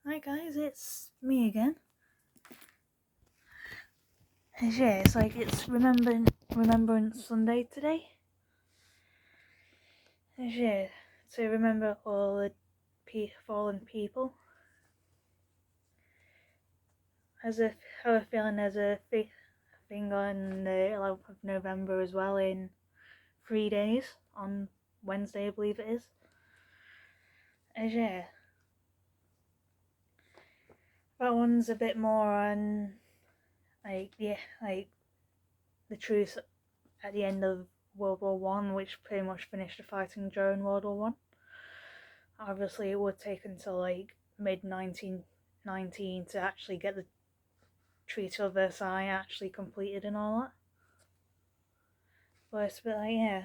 Hi guys, it's me again. And yeah, it's Remembrance Sunday today. And yeah, to remember all the fallen people. As a have a feeling there's a thing on the 11th of November as well in 3 days on Wednesday, I believe it is. And yeah, that one's a bit more on like the truce at the end of World War One, which pretty much finished the fighting during World War One. Obviously, it would take until like mid 1919 to actually get the Treaty of Versailles actually completed and all that. But it's a bit like, yeah.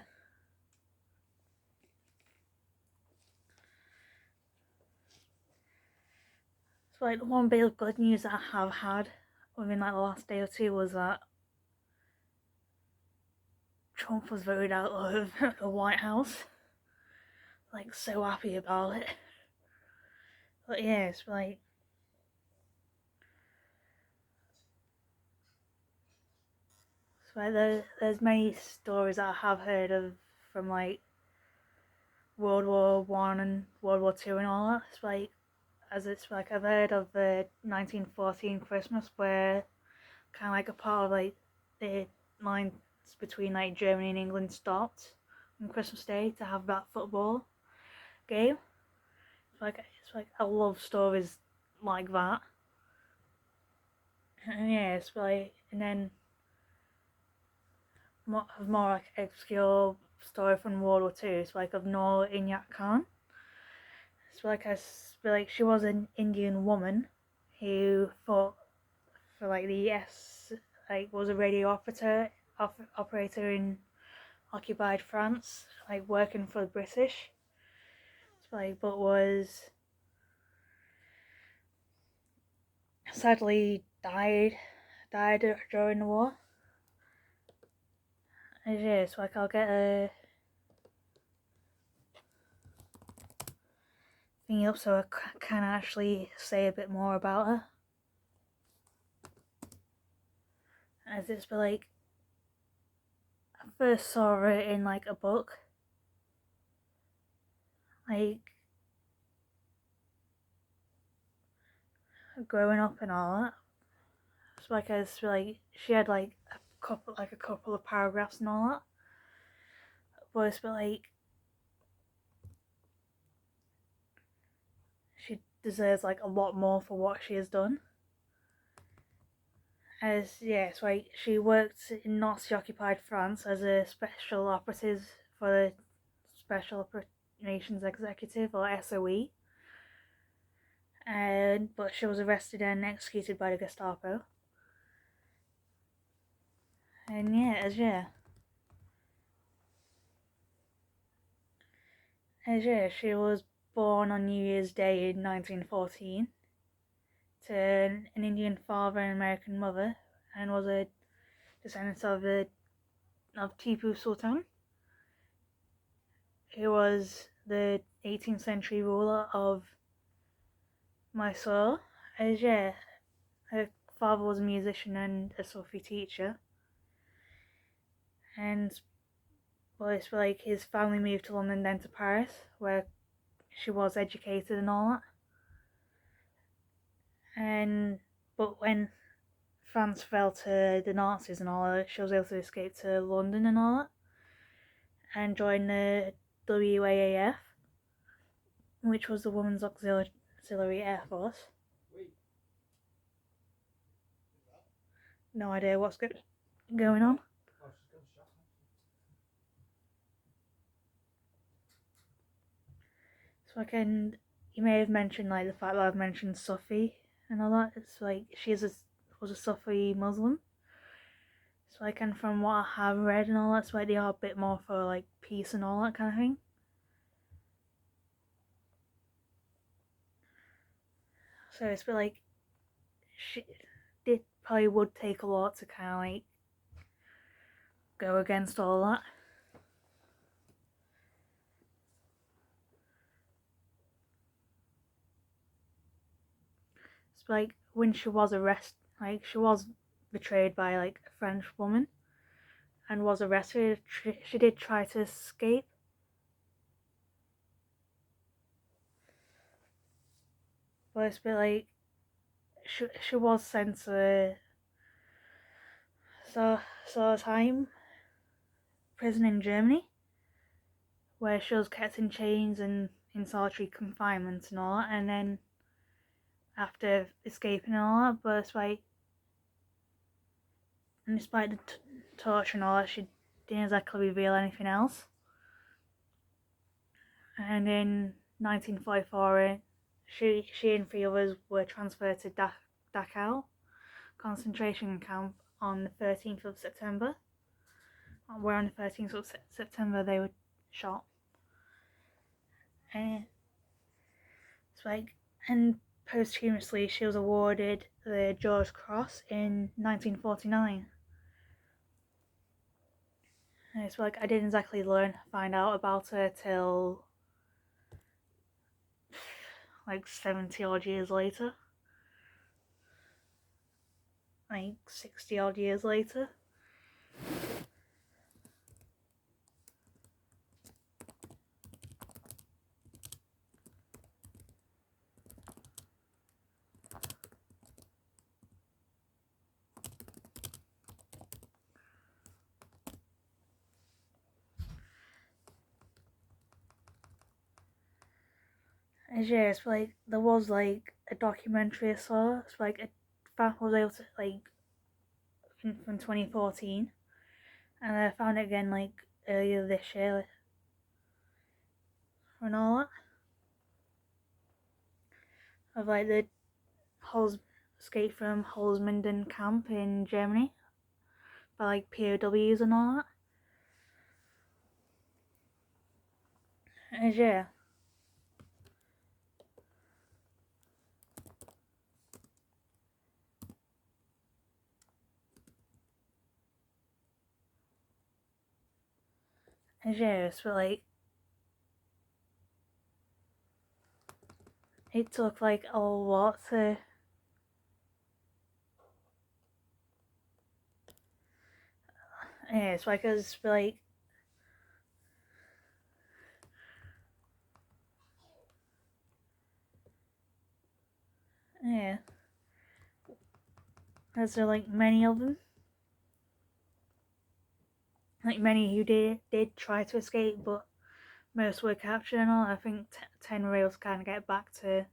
So like the one bit of good news that I have had within like the last day or two was that Trump was voted out of the White House. Like so happy about it. But yeah, it's like there's many stories that I have heard of from like World War One and World War Two and all that. It's like I've heard of the 1914 Christmas where kind of like a part of like the lines between like Germany and England stopped on Christmas Day to have that football game. It's like I love stories like that. And yeah, it's like and then more like obscure story from World War Two. It's like of Noor Inayat Khan. She was an Indian woman who fought for like the was a radio operator in occupied France, like working for the British. But was sadly died during the war. It is like I'll get a thing up so I can actually say a bit more about her. As it's like I first saw her in like a book, like growing up and all that. She had like a couple of paragraphs and all that. But it's like she deserves like a lot more for what she has done. She worked in Nazi-occupied France as a special operative for the Special Operations Executive or SOE, but she was arrested and executed by the Gestapo. And she was born on New Year's Day in 1914 to an Indian father and American mother, and was a descendant of Tipu Sultan, who was the 18th century ruler of Mysore. Her father was a musician and a Sufi teacher, and his family moved to London, then to Paris, where she was educated and all that. But when France fell to the Nazis and all that, she was able to escape to London and all that, and join the WAAF, which was the Women's Auxiliary Air Force. No idea what's going on. You may have mentioned like the fact that I've mentioned Sufi and all that. It's like was a Sufi Muslim. And from what I have read and all that, they are a bit more for like peace and all that kind of thing. So it's like it probably would take a lot to kind of like go against all that. like when she was arrested, like she was betrayed by like a French woman and was arrested. She did try to escape, but it's a bit like she was sent to so time prison in Germany, where she was kept in chains and in solitary confinement and all that, and then after escaping and all that, but it's like, and despite the torture and all that, she didn't exactly reveal anything else. And in 1944, she and 3 others were transferred to Dachau concentration camp on the 13th of September, where on the 13th of September they were shot. And it's like, and posthumously she was awarded the George Cross in 1949. And it's like I didn't exactly find out about her till like 70 odd years later, like 60 odd years later. And yeah, it's like there was like a documentary I saw. It's like I was able to like from 2014, and I found it again like earlier this year and all that of like the escape from Holzminden camp in Germany by like POWs and all that. And yeah. And yeah, it's like it took like a lot to yeah, it's like it's like yeah. There's there like many of them. Like many who did try to escape, but most were captured and all. I think 10 were able to kind of get back to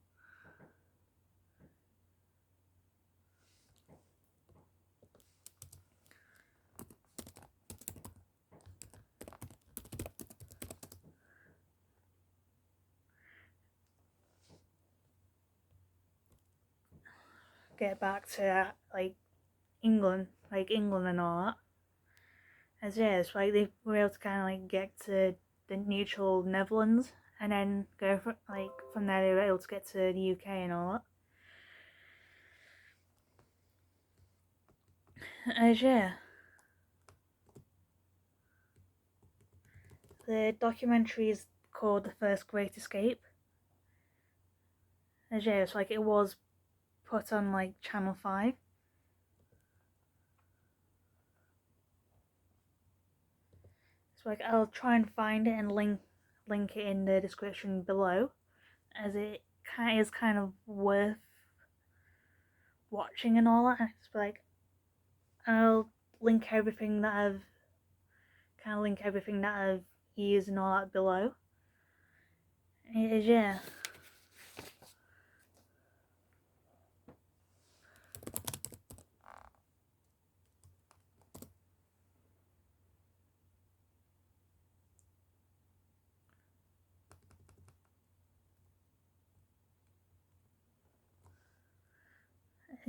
like England and all that. As yeah, it's like they were able to kind of like get to the neutral Netherlands and then go from there they were able to get to the UK and all that. As yeah, the documentary is called The First Great Escape. As yeah, it's like it was put on like Channel 5. So like I'll try and find it and link it in the description below, as it is kind of worth watching and all that. It's like I'll link everything that I've used and all that below. It is yeah.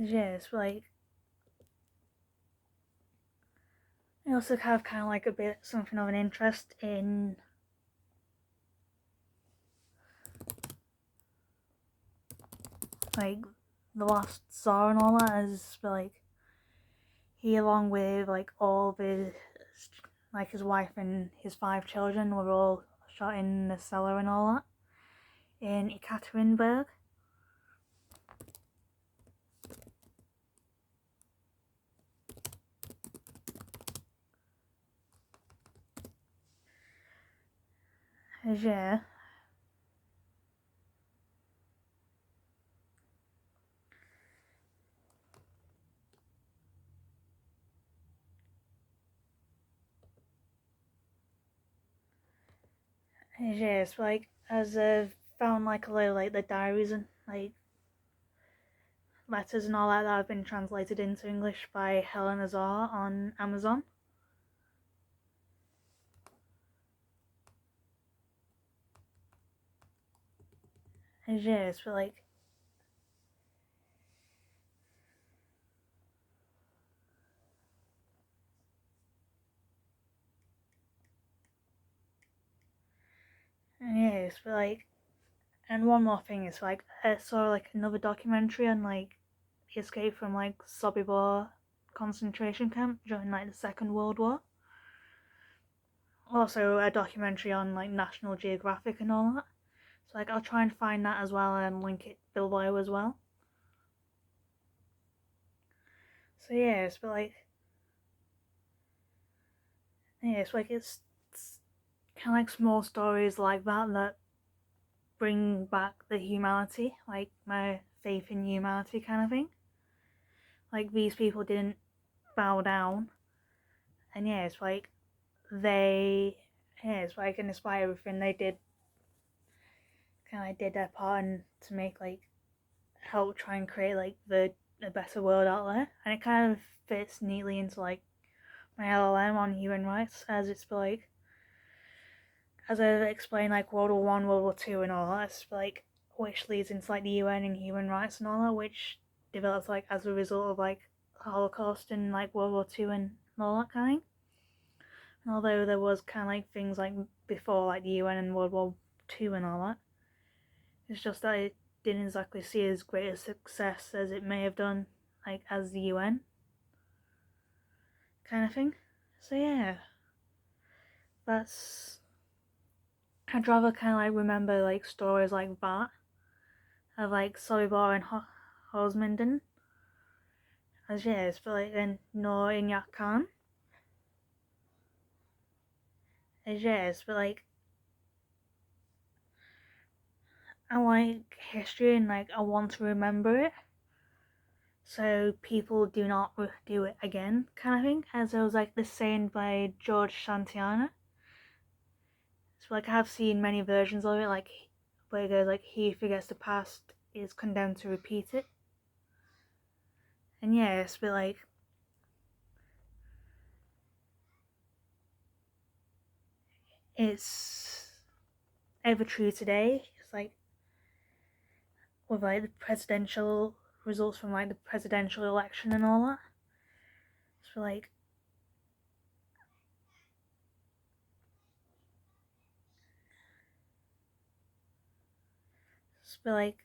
It's like I also have kind of like a bit something of an interest in like the Last Tsar and all that, as like he along with like all of his like his wife and his 5 children were all shot in the cellar and all that in Ekaterinburg. Yeah. Yes, like as I've found like a lot of like the diaries and like letters and all that have been translated into English by Helen Azar on Amazon. Yes, but like yes, but like and one more thing is like I saw like another documentary on like the escape from like Sobibor concentration camp during like the Second World War. Also a documentary on like National Geographic and all that. So like I'll try and find that as well and link it below as well. So yes, but like yes, like it's kind of like small stories like that that bring back the humanity, like my faith in humanity kind of thing. Like these people didn't bow down, and yeah, it's like they, yeah, it's like in despite everything they did, kind of did their part and to make like help try and create like the a better world out there, and it kind of fits neatly into like my LLM on human rights, as it's like as I explained like World War One, World War Two, and all that, it's like which leads into like the UN and human rights and all that, which develops like as a result of like the Holocaust and like World War Two and all that kind of thing. And although there was kind of like things like before like the UN and World War Two and all that, it's just that it didn't exactly see as great a success as it may have done like as the UN kind of thing. So yeah, that's I'd rather kind of like remember like stories like that of like Sobibor and Hosmanden as yes, but like then Noor Inayat Khan as yes, but like I like history and like I want to remember it, so people do not do it again, kind of thing. As it was like the saying by George Santayana. So like I have seen many versions of it, like where it goes like he who forgets the past is condemned to repeat it. And yes, but like it's ever true today. It's like with like the presidential results from like the presidential election and all that. So like but like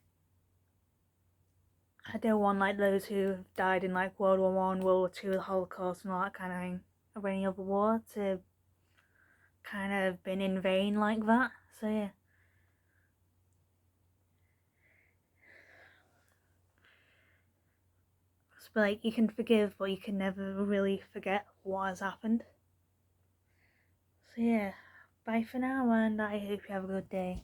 I don't want like those who have died in like World War One, World War Two, the Holocaust and all that kind of thing, or any other war to kind of been in vain like that. So yeah. But like you can forgive, but you can never really forget what has happened. So yeah, bye for now, and I hope you have a good day.